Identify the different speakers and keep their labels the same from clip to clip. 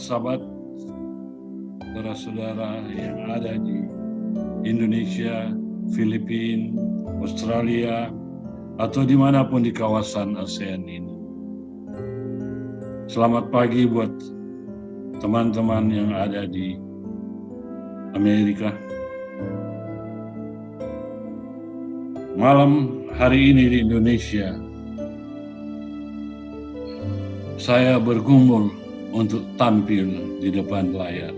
Speaker 1: sahabat, saudara-saudara yang ada di Indonesia, Filipina, Australia, atau dimanapun di kawasan ASEAN ini. Selamat pagi buat teman-teman yang ada di Amerika. Malam hari ini di Indonesia, saya bergumul untuk tampil di depan layar.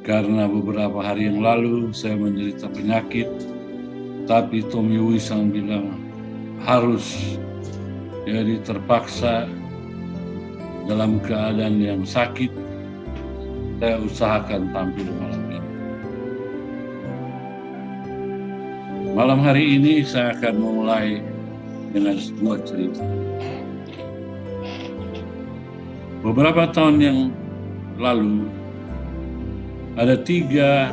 Speaker 1: Karena beberapa hari yang lalu saya menderita penyakit, tapi Tommy Wisang bilang harus, jadi terpaksa dalam keadaan yang sakit, saya usahakan tampil malam ini. Malam hari ini saya akan memulai dengan sebuah cerita. Beberapa tahun yang lalu, ada 3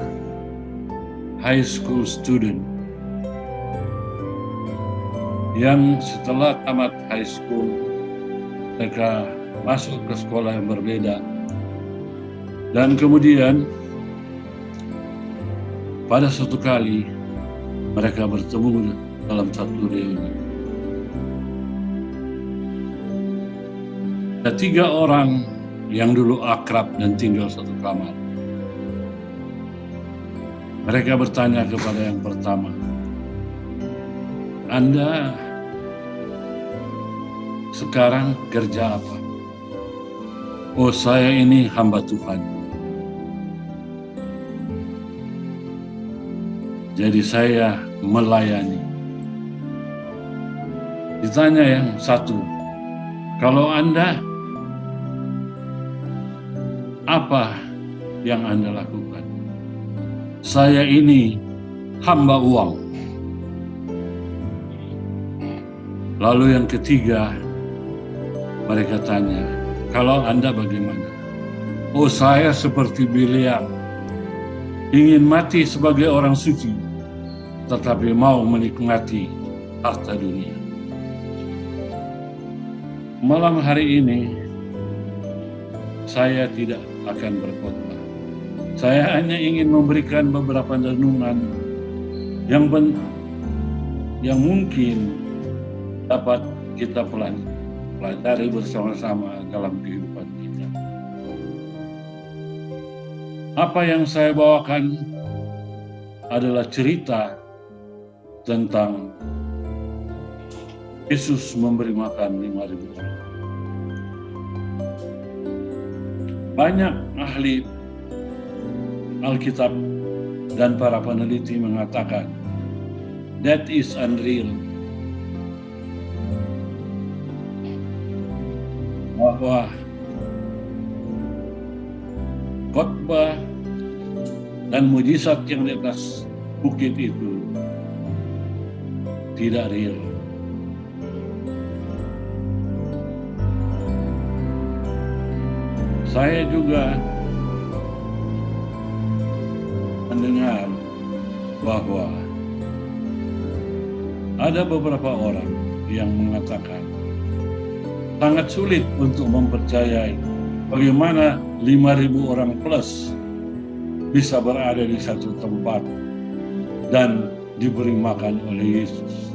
Speaker 1: high school student yang setelah tamat high school, mereka masuk ke sekolah yang berbeda. Dan kemudian, pada suatu kali, mereka bertemu dalam satu reuni. Ada 3 orang yang dulu akrab dan tinggal satu kamar. Mereka bertanya kepada yang pertama, "Anda sekarang kerja apa?" "Oh, saya ini hamba Tuhan. Jadi saya melayani." Ditanya yang satu, "Kalau Anda, apa yang Anda lakukan?" "Saya ini hamba uang." Lalu yang ketiga, mereka tanya, "Kalau Anda bagaimana?" "Oh, saya seperti Biliam, ingin mati sebagai orang suci, tetapi mau menikmati harta dunia." Malam hari ini, saya tidak akan berkhotbah. Saya hanya ingin memberikan beberapa renungan yang mungkin dapat kita pelajari bersama-sama dalam kehidupan kita. Apa yang saya bawakan adalah cerita tentang Yesus memberi makan 5.000 orang. Banyak ahli Alkitab dan para peneliti mengatakan that is unreal, bahwa khotbah dan mujizat yang di atas bukit itu tidak real. Saya juga mendengar bahwa ada beberapa orang yang mengatakan sangat sulit untuk mempercayai bagaimana 5.000 orang plus bisa berada di satu tempat dan diberi makan oleh Yesus.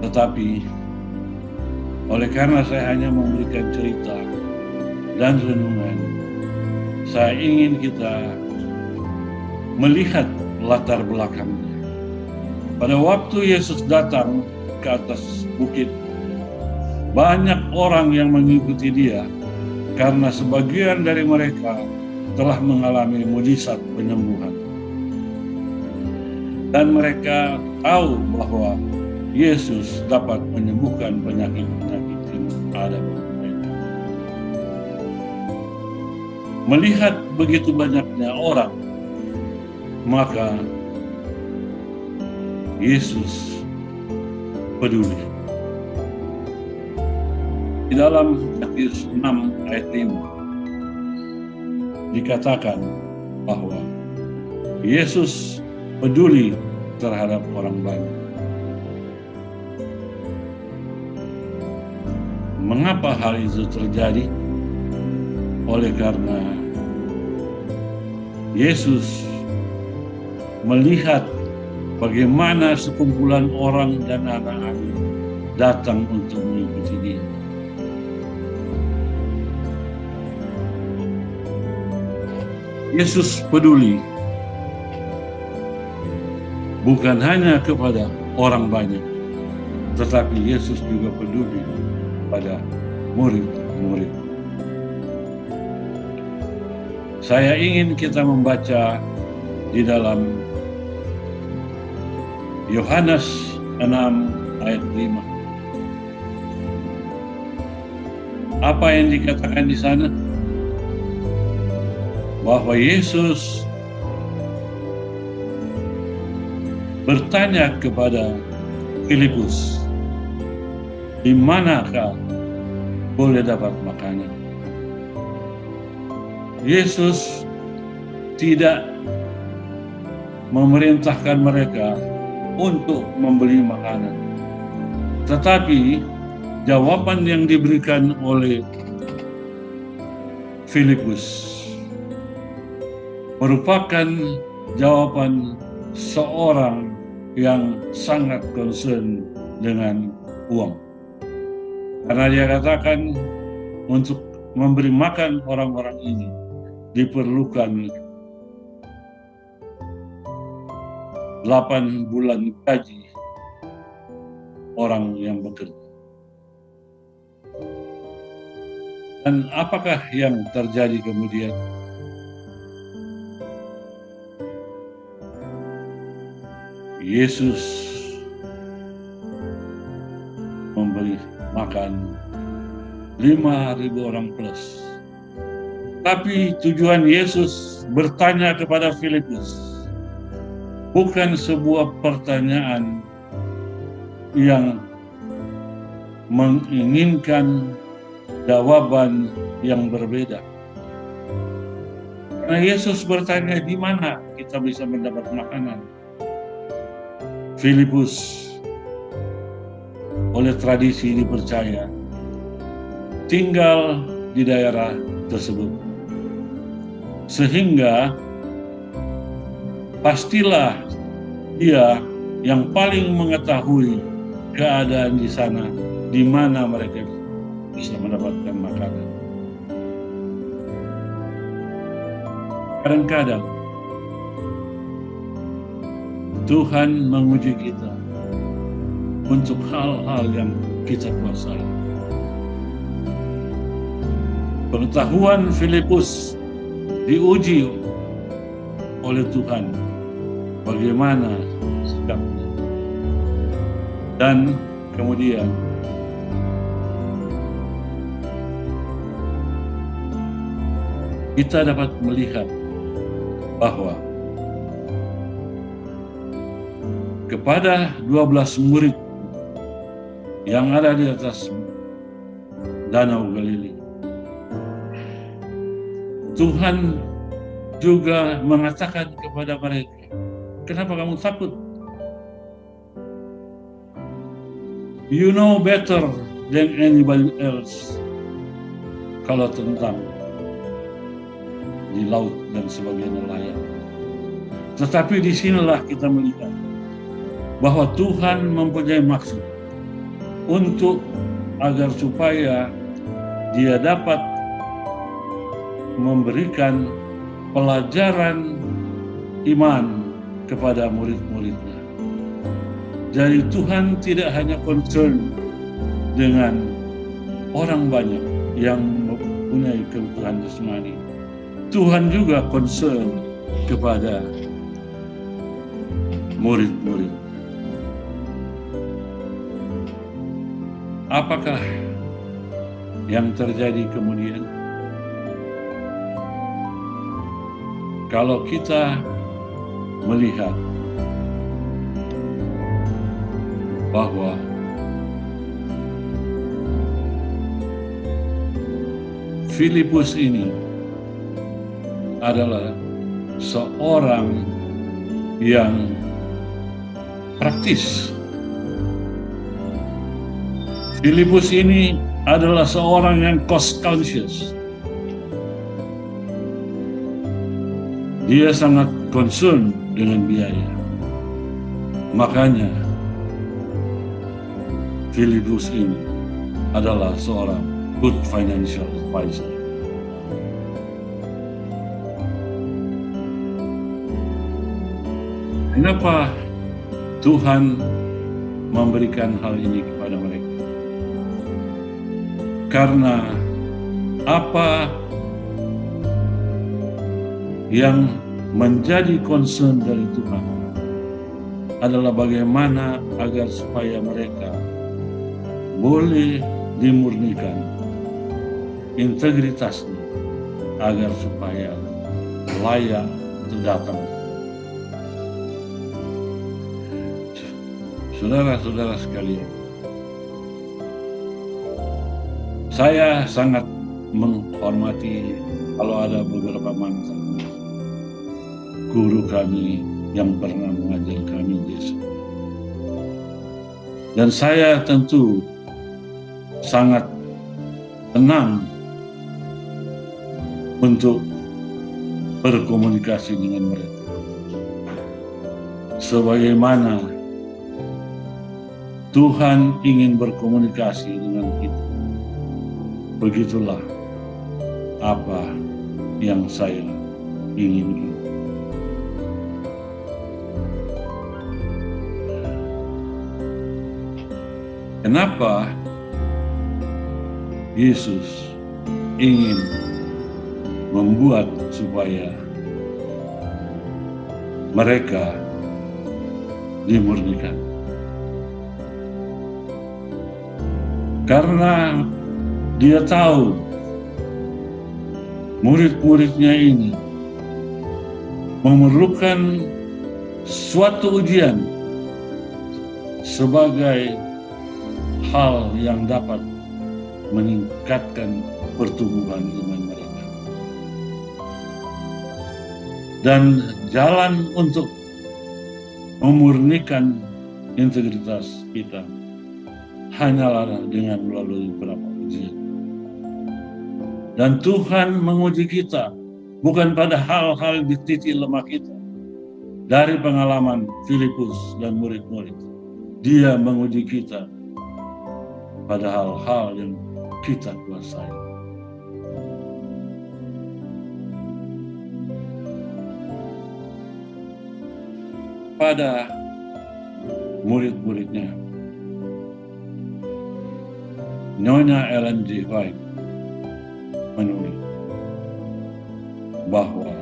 Speaker 1: Tetapi oleh karena saya hanya memberikan cerita dan renungan, saya ingin kita melihat latar belakangnya. Pada waktu Yesus datang ke atas bukit, banyak orang yang mengikuti dia karena sebagian dari mereka telah mengalami mujizat penyembuhan. Dan mereka tahu bahwa Yesus dapat menyembuhkan penyakit-penyakit yang ada pada mereka. Melihat begitu banyaknya orang, maka Yesus peduli. Di dalam Matius 6 ayat 5 dikatakan bahwa Yesus peduli terhadap orang banyak. Mengapa hal itu terjadi? Oleh karena Yesus melihat bagaimana sekumpulan orang dan anak-anak datang untuk mengikuti Dia. Yesus peduli bukan hanya kepada orang banyak, tetapi Yesus juga peduli pada murid-murid. Saya ingin kita membaca di dalam Yohanes 6 ayat 5. Apa yang dikatakan di sana? Bahwa Yesus bertanya kepada Filipus, di manakah boleh dapat makanan? Yesus tidak memerintahkan mereka untuk membeli makanan, tetapi jawaban yang diberikan oleh Filipus merupakan jawaban seorang yang sangat concern dengan uang. Karena dia katakan untuk memberi makan orang-orang ini diperlukan 8 bulan gaji orang yang bekerja. Dan apakah yang terjadi kemudian? Yesus memberi makan 5.000 orang plus. Tapi tujuan Yesus bertanya kepada Filipus bukan sebuah pertanyaan yang menginginkan jawaban yang berbeda. Karena Yesus bertanya, di mana kita bisa mendapat makanan? Filipus oleh tradisi dipercaya tinggal di daerah tersebut. Sehingga pastilah dia yang paling mengetahui keadaan di sana, di mana mereka bisa mendapatkan makanan. Kadang-kadang Tuhan menguji kita untuk hal-hal yang kita kuasai. Pengetahuan Filipus diuji oleh Tuhan bagaimana sikapnya. Dan kemudian kita dapat melihat bahwa kepada 12 murid yang ada di atas Danau Galilea, Tuhan juga mengatakan kepada mereka, kenapa kamu takut? You know better than anybody else kalau tentang di laut dan sebagainya layak. Tetapi disinilah kita melihat bahwa Tuhan mempunyai maksud untuk agar supaya Dia dapat memberikan pelajaran iman kepada murid-muridnya. Jadi Tuhan tidak hanya concern dengan orang banyak yang mempunyai kebutuhan jasmani. Tuhan juga concern kepada murid-murid. Apakah yang terjadi kemudian? Kalau kita melihat bahwa Filipus ini adalah seorang yang praktis. Filipus ini adalah seorang yang cost conscious. Dia sangat concern dengan biaya. Makanya Filipus ini adalah seorang good financial advisor. Kenapa Tuhan memberikan hal ini kepada mereka? Karena apa yang menjadi concern dari Tuhan adalah bagaimana agar supaya mereka boleh dimurnikan integritasnya agar supaya layak untuk datang. Saudara-saudara sekalian, saya sangat menghormati kalau ada beberapa mantan guru kami yang pernah mengajar kami Yesus. Dan saya tentu sangat tenang untuk berkomunikasi dengan mereka. Sebagaimana Tuhan ingin berkomunikasi dengan kita, begitulah apa yang saya inginkan. Kenapa Yesus ingin membuat supaya mereka dimurnikan? Karena dia tahu murid-muridnya ini memerlukan suatu ujian sebagai hal yang dapat meningkatkan pertumbuhan iman mereka. Dan jalan untuk memurnikan integritas kita hanyalah dengan melalui beberapa ujian. Dan Tuhan menguji kita bukan pada hal-hal di titik lemah kita. Dari pengalaman Filipus dan murid-murid, Dia menguji kita pada hal-hal yang kita kuasai. Pada murid-muridnya, Nyonya Ellen G. White menulis bahwa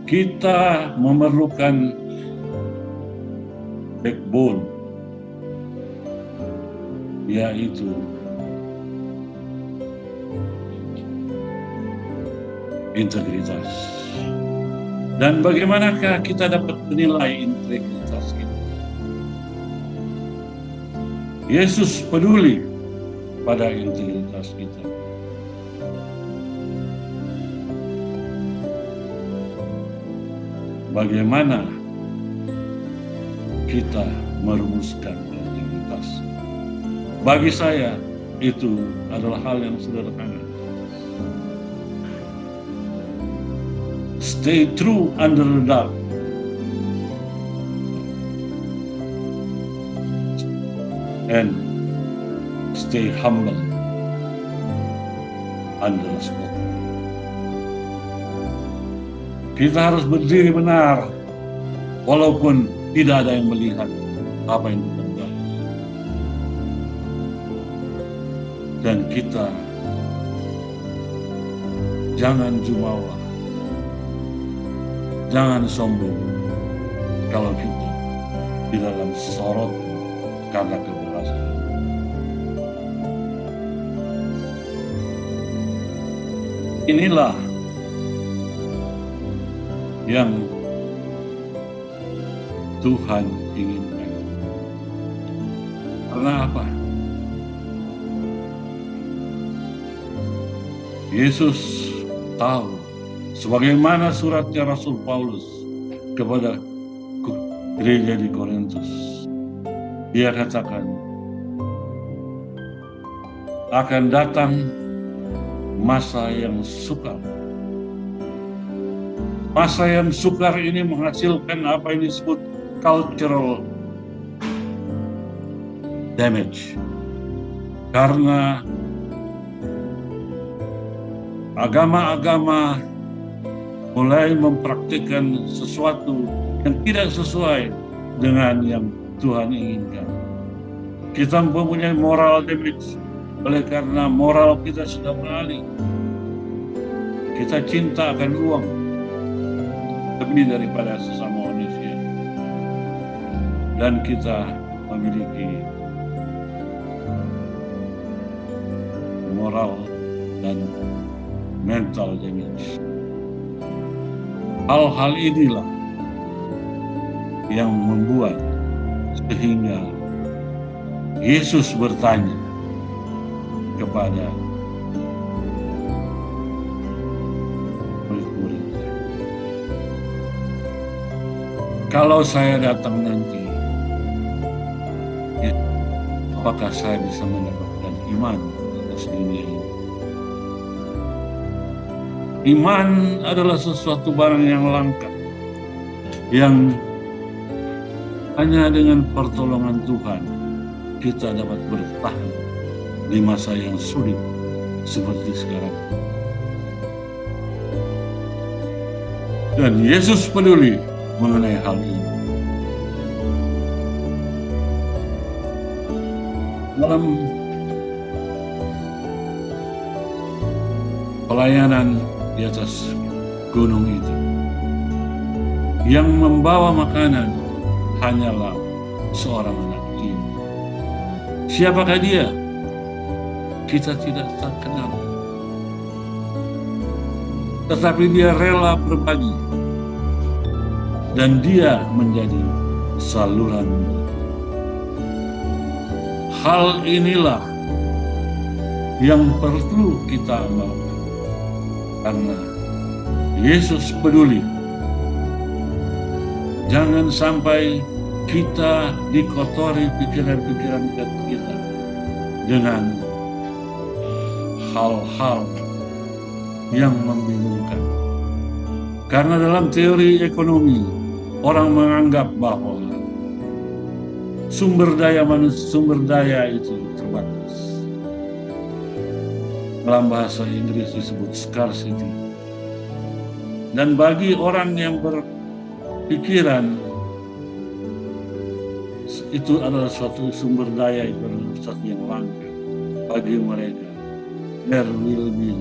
Speaker 1: kita memerlukan backbone, yaitu integritas. Dan bagaimanakah kita dapat menilai integritas kita? Yesus peduli pada integritas kita. Bagaimana kita merumuskan integritas? Bagi saya, itu adalah hal yang sederhana. Stay true under the dark. And stay humble under the spot. Kita harus berdiri benar, walaupun tidak ada yang melihat apa yang kita buat. Dan kita jangan jumawa, jangan sombong kalau kita di dalam sorot karena keberhasilan. Inilah yang Tuhan inginkan. Karena apa? Yesus tahu, sebagaimana suratnya Rasul Paulus kepada gereja di Korintus. Dia katakan, akan datang masa yang sukar. Masa yang sukar ini menghasilkan apa yang disebut cultural damage. Karena agama-agama mulai mempraktikkan sesuatu yang tidak sesuai dengan yang Tuhan inginkan. Kita mempunyai moral damage oleh karena moral kita sudah beralih. Kita cinta akan uang lebih daripada sesama manusia. Dan kita memiliki moral dan mental damage. Hal-hal inilah yang membuat sehingga Yesus bertanya kepada murid-muridnya, kalau saya datang nanti, apakah saya bisa mendapatkan iman atas dunia ini? Iman adalah sesuatu barang yang langka, yang hanya dengan pertolongan Tuhan kita dapat bertahan di masa yang sulit seperti sekarang. Dan Yesus peduli mengenai hal ini. Dalam pelayanan di atas gunung itu, yang membawa makanan hanyalah seorang anak ini. Siapakah dia? Kita tidak kenal. Tetapi dia rela berbagi. Dan dia menjadi saluran. Hal inilah yang perlu kita amalkan. Karena Yesus peduli. Jangan sampai kita dikotori pikiran-pikiran kita dengan hal-hal yang membingungkan. Karena dalam teori ekonomi, orang menganggap bahwa sumber daya itu terbatas. Dalam bahasa Inggris disebut scarcity. Dan bagi orang yang berpikiran itu adalah suatu sumber daya, itu adalah sesuatu yang langka bagi mereka. There will be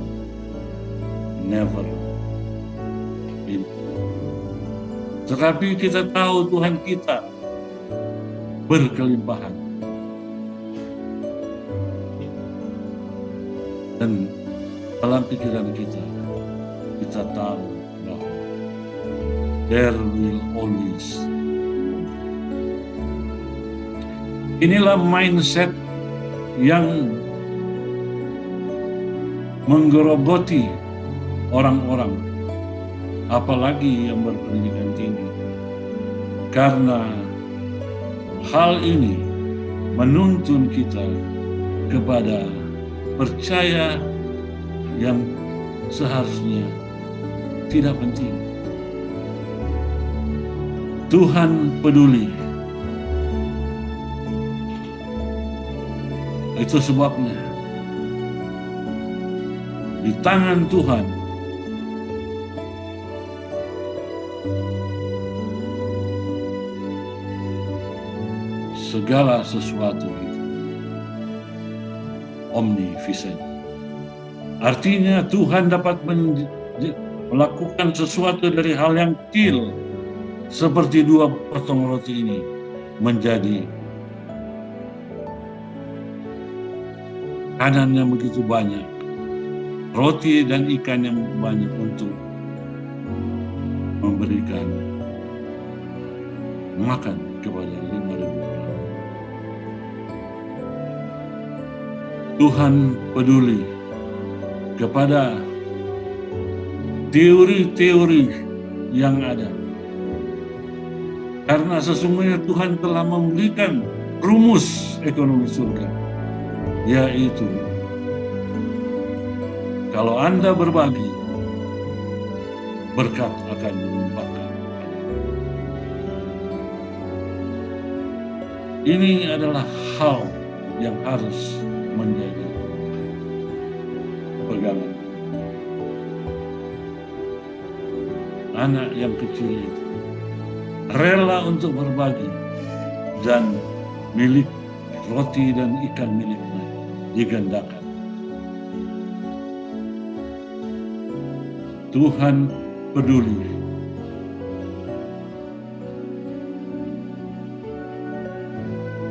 Speaker 1: never be. Tetapi kita tahu Tuhan kita berkelimpahan. Dan dalam pikiran kita tahu bahwa there will always. Inilah mindset yang menggerogoti orang-orang, apalagi yang berpendidikan tinggi. Karena hal ini menuntun kita kepada percaya yang seharusnya tidak penting. Tuhan peduli. Itu sebabnya di tangan Tuhan segala sesuatu itu omnipotent. Artinya Tuhan dapat melakukan sesuatu dari hal yang kecil seperti 2 potong roti ini menjadi makanan yang begitu banyak, roti dan ikan yang banyak untuk memberikan makan kepada 5.000 orang. Tuhan peduli kepada teori-teori yang ada. Karena sesungguhnya Tuhan telah memberikan rumus ekonomi surga, yaitu Kalau Anda berbagi, berkat akan dilimpahkan. Ini adalah hal yang harus menjadi pegangan. Anak yang kecil itu rela untuk berbagi, dan milik roti dan ikan miliknya digandakan. Tuhan peduli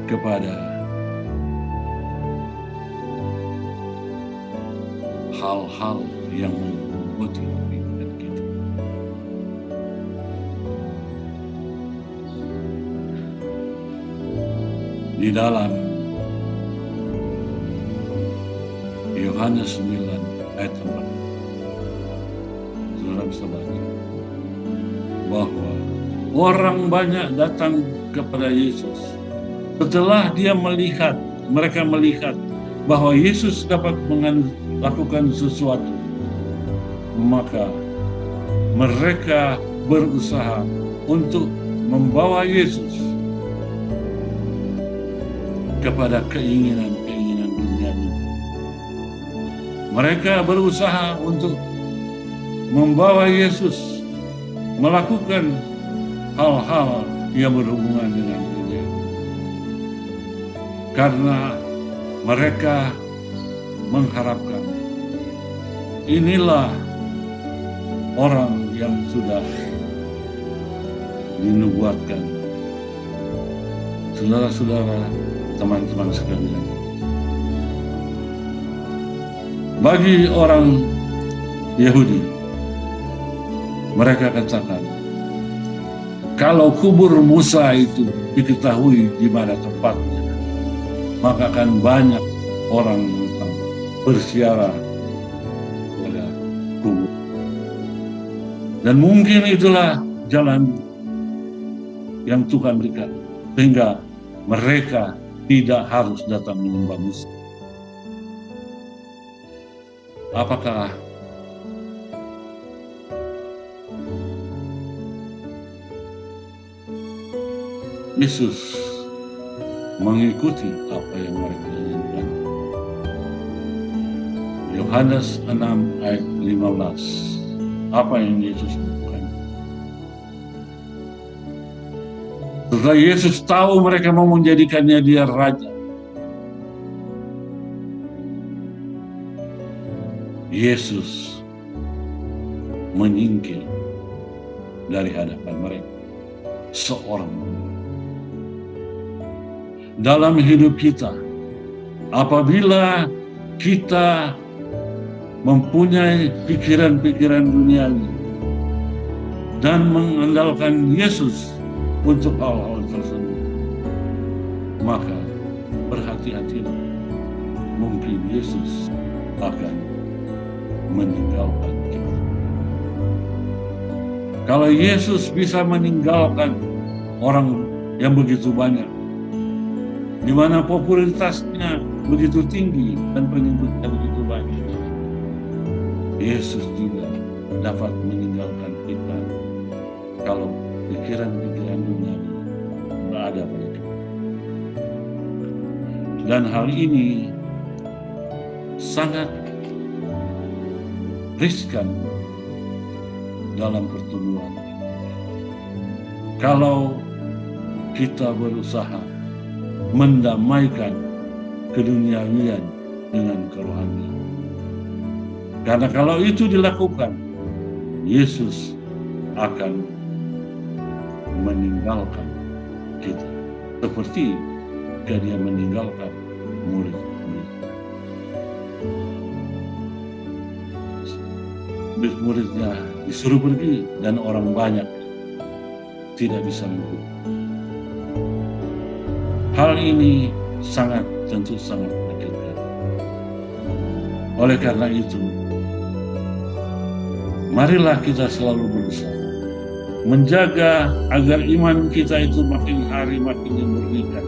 Speaker 1: kepada hal-hal yang memotivasi kita. Di dalam Yohanes 9 ayat 4, saudara bisa baca bahwa orang banyak datang kepada Yesus setelah mereka melihat bahwa Yesus dapat melakukan sesuatu, maka mereka berusaha untuk membawa Yesus kepada keinginan-keinginan duniawi. Mereka berusaha untuk membawa Yesus melakukan hal-hal yang berhubungan dengan dunia, karena mereka mengharapkan inilah orang yang sudah dinubuatkan. Saudara-saudara, teman-teman sekalian, bagi orang Yahudi, mereka katakan, kalau kubur Musa itu diketahui di mana tempatnya, maka akan banyak orang yang bersiarah pada kubur. Dan mungkin itulah jalan yang Tuhan berikan, sehingga mereka tidak harus datang menyembah Musa. Apakah Yesus mengikuti apa yang mereka inginkan? Yohanes 6 ayat 15. Apa yang Yesus lakukan? Setelah Yesus tahu mereka mau menjadikannya dia raja, Yesus menyingkir dari hadapan mereka seorang. Dalam hidup kita, apabila kita mempunyai pikiran-pikiran duniawi dan mengandalkan Yesus untuk hal-hal tersebut, maka berhati-hatilah, mungkin Yesus akan meninggalkan kita. Kalau Yesus bisa meninggalkan orang yang begitu banyak, di mana popularitasnya begitu tinggi dan pengikutnya begitu banyak, Yesus juga dapat meninggalkan kita kalau pikiran-pikiran dunia tidak ada pada kita. Dan hal ini sangat riskan dalam pertumbuhan. Kalau kita berusaha mendamaikan keduniawian dengan kerohanian. Karena kalau itu dilakukan, Yesus akan meninggalkan kita, seperti ketika dia meninggalkan murid-murid. Murid-muridnya disuruh pergi dan orang banyak tidak bisa mengikuti. Hal ini tentu sangat menyakitkan. Oleh karena itu, marilah kita selalu berusaha menjaga agar iman kita itu makin hari makin dimurnikan.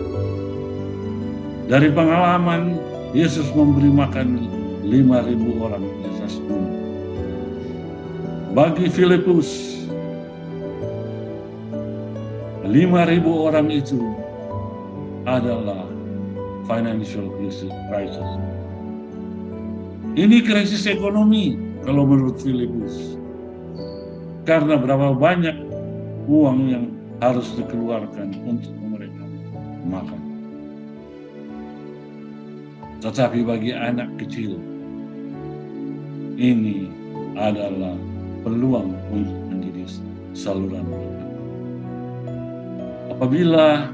Speaker 1: Dari pengalaman Yesus memberi makan 5.000 orang di atas gunung. Bagi Filipus, 5.000 orang itu adalah financial crisis. Ini krisis ekonomi kalau menurut Filipus. Karena berapa banyak uang yang harus dikeluarkan untuk mereka makan. Tetapi bagi anak kecil, ini adalah peluang untuk menjadi saluran berkat. Apabila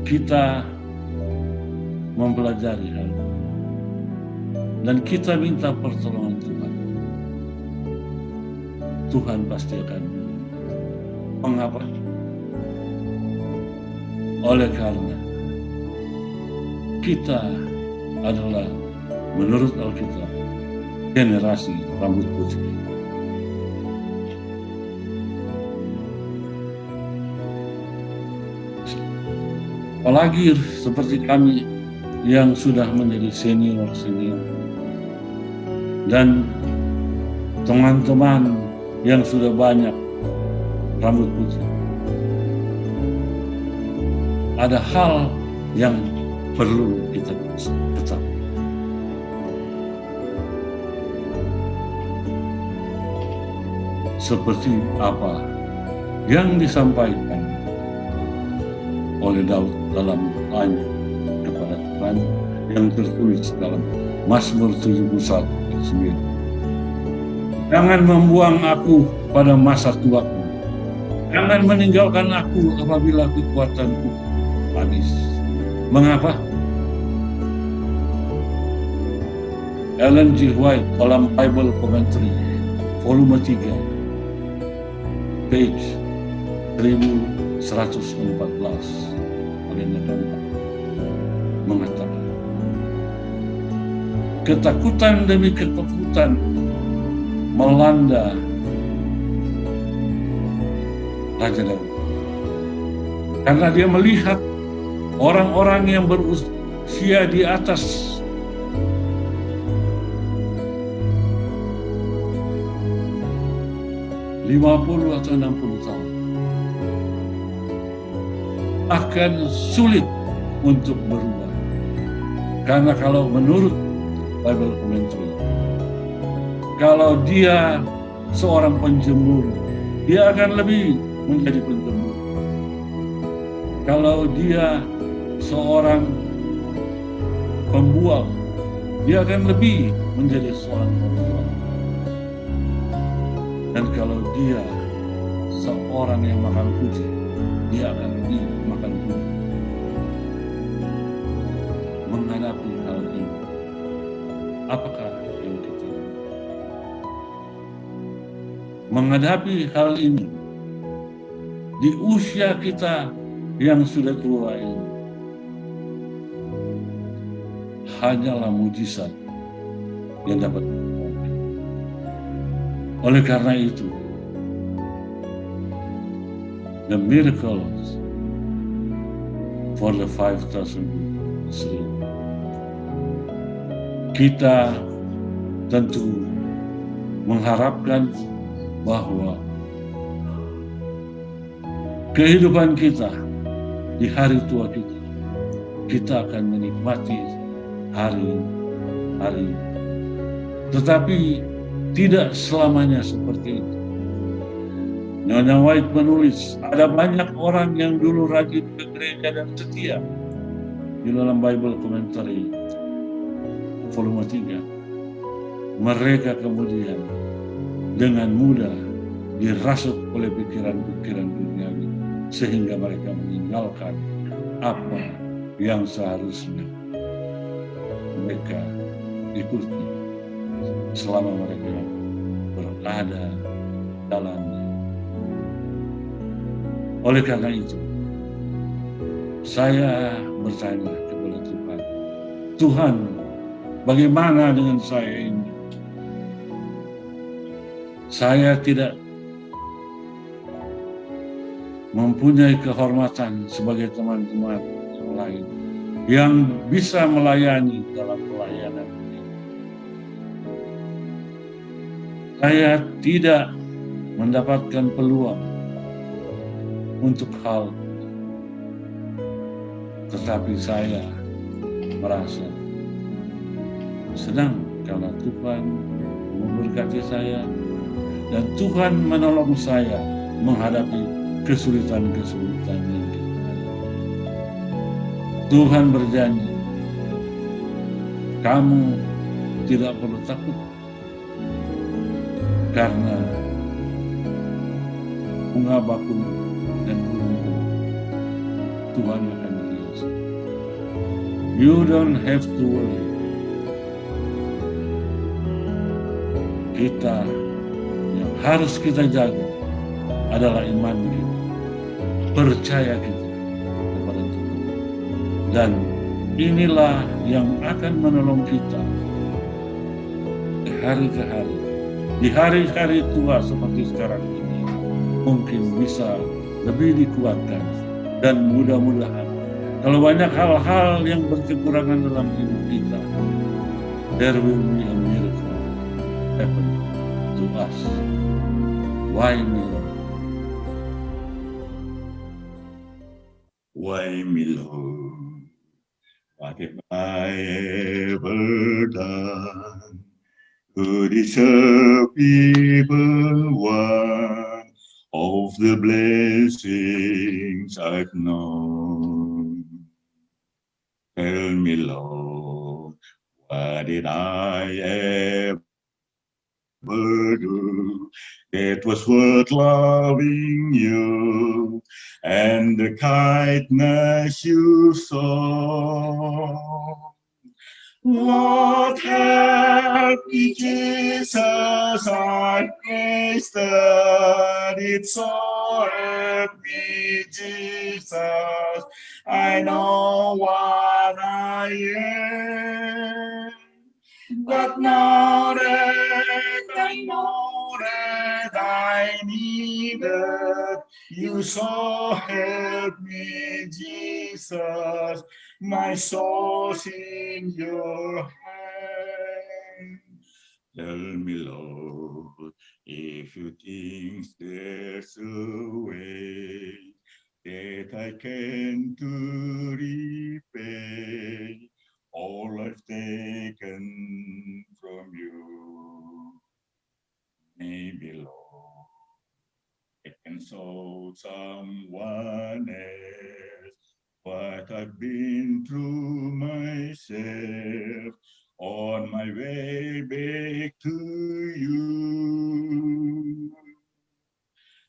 Speaker 1: kita mempelajari hal ini dan kita minta pertolongan Tuhan, Tuhan pasti akan menolong. Mengapa? Oleh karena kita adalah menurut Alkitab generasi rambut putih. Apalagi seperti kami yang sudah menjadi senior dan teman-teman yang sudah banyak rambut putih. Ada hal yang perlu kita ketahui. Seperti apa yang disampaikan oleh Daud dalam doanya kepada Tuhan yang tertulis dalam Mazmur 71 ayat 9. Jangan membuang aku pada masa tuaku. Jangan meninggalkan aku apabila kekuatanku habis. Mengapa? Ellen G. White dalam Bible Commentary volume 3 page 1114 mengatakan, ketakutan demi ketakutan melanda Raja Daud karena dia melihat orang-orang yang berusia di atas 50 atau 60 tahun akan sulit untuk berubah. Karena kalau menurut Bible Commentary, kalau dia seorang penjemur, dia akan lebih menjadi penjemur. Kalau dia seorang pembual, dia akan lebih menjadi seorang pembual. Dan kalau dia seorang yang makan putih, dia akan lebih makan putih. Menghadapi hal ini, apakah yang kita menghadapi hal ini di usia kita yang sudah tua ini? Hanyalah mujizat yang dapat mengubah. Oleh karena itu, the miracles for the 5,000 Muslim, kita tentu mengharapkan bahwa kehidupan kita di hari tua kita akan menikmati hari-hari, tetapi tidak selamanya seperti itu. Nyonya White menulis, ada banyak orang yang dulu rajin ke gereja dan setia. Di dalam Bible Commentary volume 3, mereka kemudian dengan mudah dirasuk oleh pikiran-pikiran duniawi sehingga mereka meninggalkan apa yang seharusnya mereka ikuti selama mereka berada dalamnya. Oleh karena itu, saya bertanya kepada Tuhan, Tuhan, bagaimana dengan saya ini? Saya tidak mempunyai kehormatan sebagai teman-teman yang lain yang bisa melayani dalam pelayanan ini. Saya tidak mendapatkan peluang untuk hal, tetapi saya merasa senang karena Tuhan memberkati saya dan Tuhan menolong saya menghadapi kesulitan-kesulitan yang kita hadapi. Tuhan berjanji, kamu tidak perlu takut karena bunga bakung dan gunung Tuhan akan hiasi. You don't have to worry. Kita yang harus kita jaga adalah iman kita, percaya kita kepada Tuhan. Dan inilah yang akan menolong kita hari ke hari. Di hari-hari tua seperti sekarang ini, mungkin bisa lebih dikuatkan. Dan mudah-mudahan, kalau banyak hal-hal yang berkekurangan dalam hidup kita, there will be a miracle happen to us. Why me, Lord?
Speaker 2: Why me, Lord? What have I ever done to deserve even one of the blessings I've known? Tell me, Lord, what did I ever do that was worth loving you and the kindness you saw? Lord, help me, Jesus, I wasted it, so help me, Jesus. I know what I am, but now that I know that I needed you, so help me, Jesus. My soul's in your hand. Tell me, Lord, if you think there's a way that I can to repay all I've taken from you. Maybe, Lord, I can show someone else what I've been through myself on my way back to you.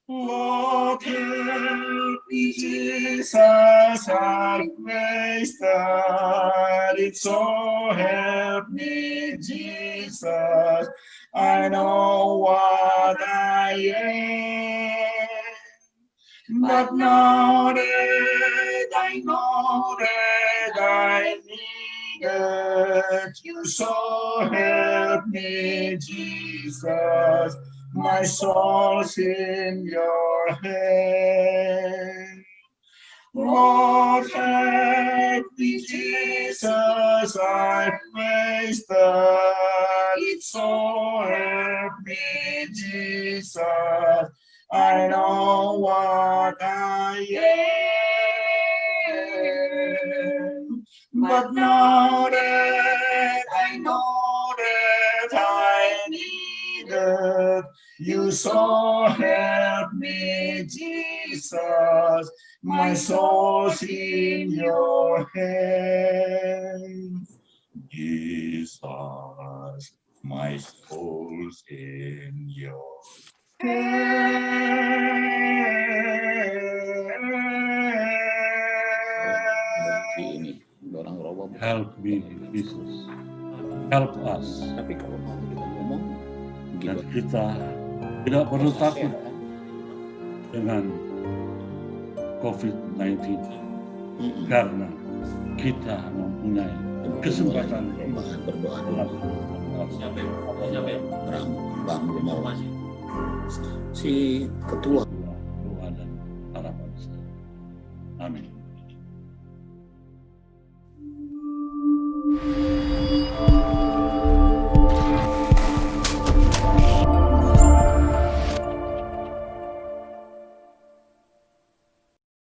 Speaker 2: Lord, help me, Jesus, I've wasted it, so help me, Jesus. I know what I am, but now that I know that I needed you, so help me, Jesus. My soul's in your hand. Lord, help me, Jesus, I've wasted it, so help me, Jesus. I know what I am, but now that I know that I needed you, so help me, Jesus. My soul's in your hands. Jesus, my soul's in your hands.
Speaker 1: Help me, Jesus. Help us.
Speaker 3: Tapi kalau kita ngomong
Speaker 1: Dan kita tidak perlu takut dengan COVID-19 karena kita mempunyai kesempatan
Speaker 3: berdoa Bang si ketua
Speaker 1: doa dan harapan saya. Amin.